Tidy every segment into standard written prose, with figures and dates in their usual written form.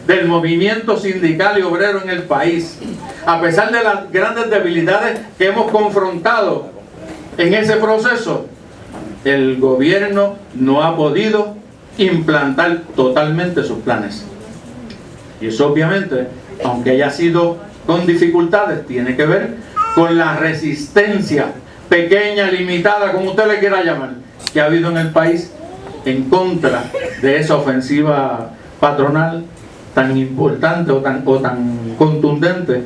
del movimiento sindical y obrero en el país, a pesar de las grandes debilidades que hemos confrontado en ese proceso, el gobierno no ha podido implantar totalmente sus planes. Y eso obviamente, aunque haya sido con dificultades, tiene que ver con la resistencia pequeña, limitada, como usted le quiera llamar, que ha habido en el país en contra de esa ofensiva patronal tan importante o tan contundente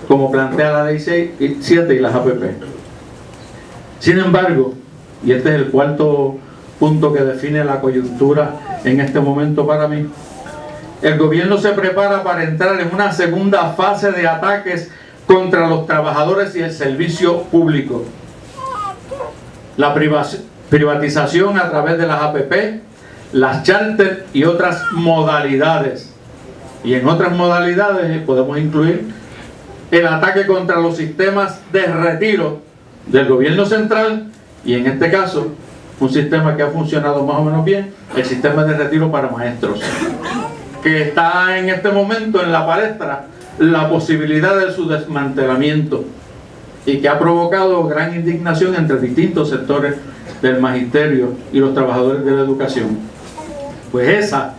como plantea la Ley 7 y las APP. Sin embargo, y este es el cuarto punto que define la coyuntura en este momento para mí, el gobierno se prepara para entrar en una segunda fase de ataques contra los trabajadores y el servicio público. La privatización a través de las APP, las charter y otras modalidades. Y en otras modalidades podemos incluir el ataque contra los sistemas de retiro del gobierno central y en este caso un sistema que ha funcionado más o menos bien, el sistema de retiro para maestros, que está en este momento en la palestra la posibilidad de su desmantelamiento y que ha provocado gran indignación entre distintos sectores del magisterio y los trabajadores de la educación. Pues esa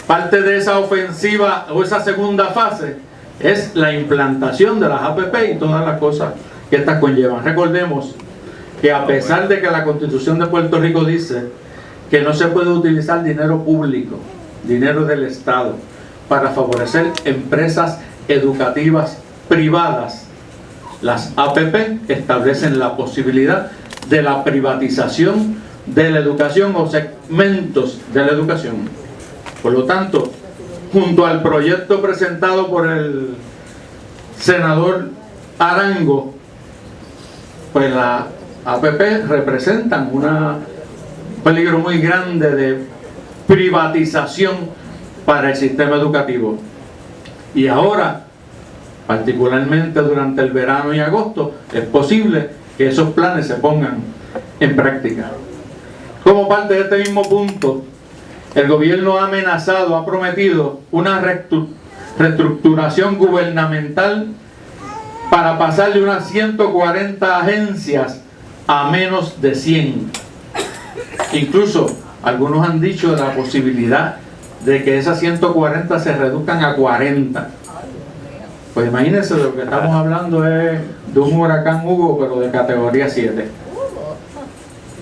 parte de esa ofensiva o esa segunda fase es la implantación de las APP y todas las cosas que estas conllevan. Recordemos que a pesar de que la Constitución de Puerto Rico dice que no se puede utilizar dinero público, dinero del Estado, para favorecer empresas educativas privadas, las APP establecen la posibilidad de la privatización de la educación o segmentos de la educación. Por lo tanto, junto al proyecto presentado por el senador Arango, pues las APP representan un peligro muy grande de privatización para el sistema educativo. Y ahora, particularmente durante el verano y agosto, es posible que esos planes se pongan en práctica. Como parte de este mismo punto, el gobierno ha amenazado, ha prometido una reestructuración gubernamental para pasar de unas 140 agencias a menos de 100. Incluso algunos han dicho de la posibilidad de que esas 140 se reduzcan a 40. Pues imagínense, lo que estamos hablando es de un huracán Hugo, pero de categoría 7.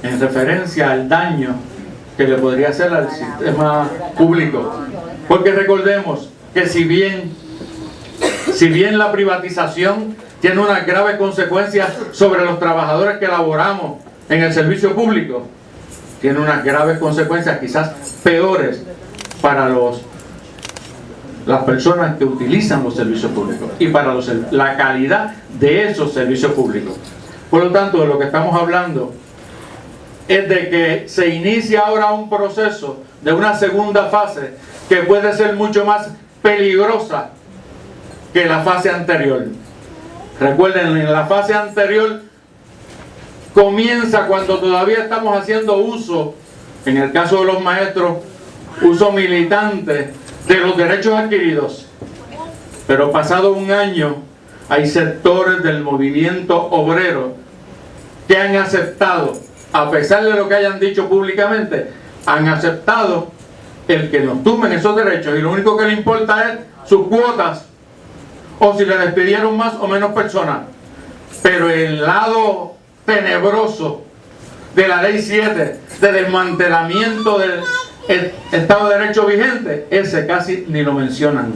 En referencia al daño que le podría hacer al sistema público. Porque recordemos que si bien la privatización tiene unas graves consecuencias sobre los trabajadores que laboramos en el servicio público, tiene unas graves consecuencias quizás peores para las personas que utilizan los servicios públicos y para la calidad de esos servicios públicos. Por lo tanto, de lo que estamos hablando es de que se inicia ahora un proceso de una segunda fase que puede ser mucho más peligrosa que la fase anterior. Recuerden, en la fase anterior comienza cuando todavía estamos haciendo uso, en el caso de los maestros, uso militante de los derechos adquiridos. Pero pasado un año, hay sectores del movimiento obrero que han aceptado, a pesar de lo que hayan dicho públicamente, han aceptado el que nos tumben esos derechos y lo único que les importa es sus cuotas o si le despidieron más o menos personas. Pero el lado tenebroso de la Ley 7 de desmantelamiento del Estado de Derecho vigente, ese casi ni lo mencionan.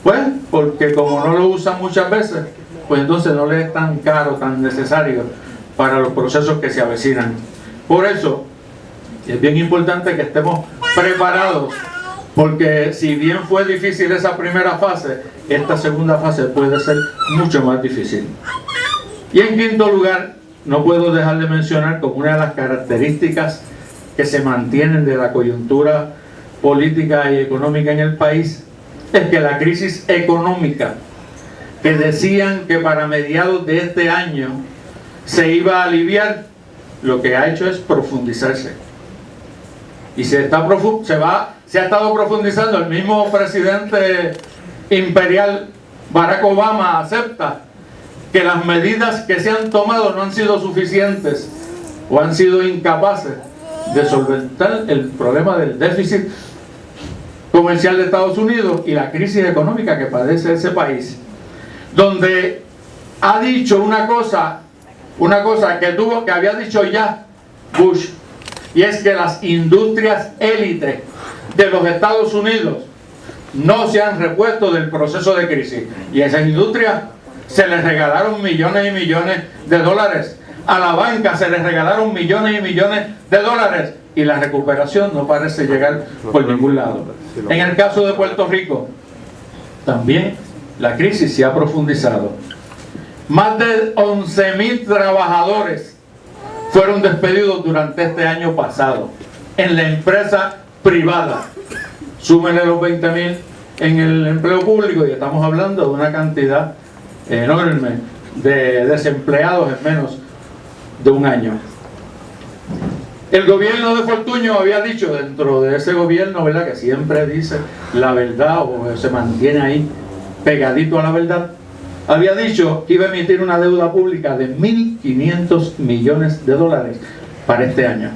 Pues porque como no lo usan muchas veces, pues entonces no les es tan caro, tan necesario para los procesos que se avecinan. Por eso es bien importante que estemos preparados, porque si bien fue difícil esa primera fase, esta segunda fase puede ser mucho más difícil. Y en quinto lugar, no puedo dejar de mencionar como una de las características que se mantienen de la coyuntura política y económica en el país, es que la crisis económica, que decían que para mediados de este año se iba a aliviar, lo que ha hecho es profundizarse. Y se va se ha estado profundizando. El mismo presidente imperial Barack Obama acepta que las medidas que se han tomado no han sido suficientes o han sido incapaces de solventar el problema del déficit comercial de Estados Unidos y la crisis económica que padece ese país, donde ha dicho una cosa que había dicho ya Bush, y es que las industrias élite de los Estados Unidos no se han repuesto del proceso de crisis, y a esas industrias se les regalaron millones y millones de dólares, a la banca se les regalaron millones y millones de dólares, y la recuperación no parece llegar por ningún lado. En el caso de Puerto Rico, también la crisis se ha profundizado. Más de 11,000 trabajadores fueron despedidos durante este año pasado en la empresa privada. Súmenle los 20,000 en el empleo público y estamos hablando de una cantidad enorme de desempleados en menos de un año. El gobierno de Fortuño había dicho, dentro de ese gobierno, ¿verdad?, que siempre dice la verdad o se mantiene ahí pegadito a la verdad, había dicho que iba a emitir una deuda pública de 1.500 millones de dólares para este año.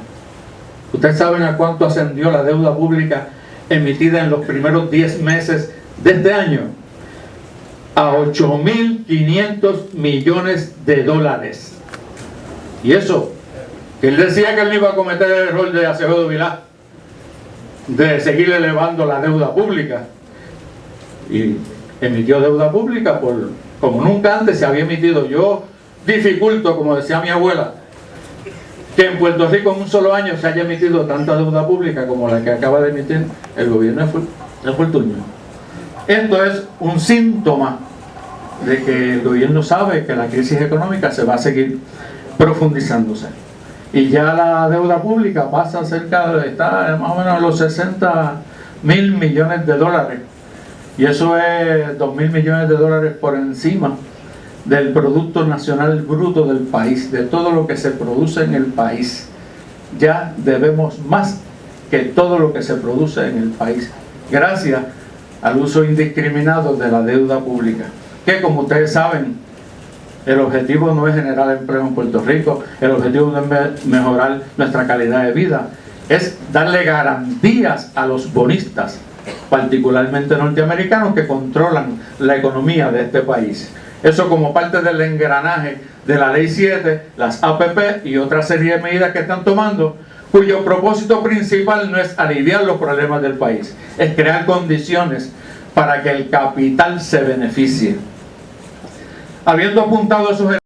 ¿Ustedes saben a cuánto ascendió la deuda pública emitida en los primeros 10 meses de este año? A 8.500 millones de dólares. Y eso, que él decía que él no iba a cometer el error de Acevedo Vilá, de seguir elevando la deuda pública. Y emitió deuda pública como nunca antes se había emitido. Yo dificulto, como decía mi abuela, que en Puerto Rico en un solo año se haya emitido tanta deuda pública como la que acaba de emitir el gobierno de Fortuño. Esto es un síntoma de que el gobierno sabe que la crisis económica se va a seguir profundizándose. Y ya la deuda pública pasa está más o menos a los 60,000 millones de dólares. Y eso es 2,000 millones de dólares por encima del Producto Nacional Bruto del país, de todo lo que se produce en el país. Ya debemos más que todo lo que se produce en el país, gracias al uso indiscriminado de la deuda pública, que, como ustedes saben, el objetivo no es generar empleo en Puerto Rico, el objetivo no es mejorar nuestra calidad de vida, es darle garantías a los bonistas, particularmente norteamericanos, que controlan la economía de este país. Eso como parte del engranaje de la Ley 7, las APP y otra serie de medidas que están tomando, cuyo propósito principal no es aliviar los problemas del país, es crear condiciones para que el capital se beneficie. Habiendo apuntado esos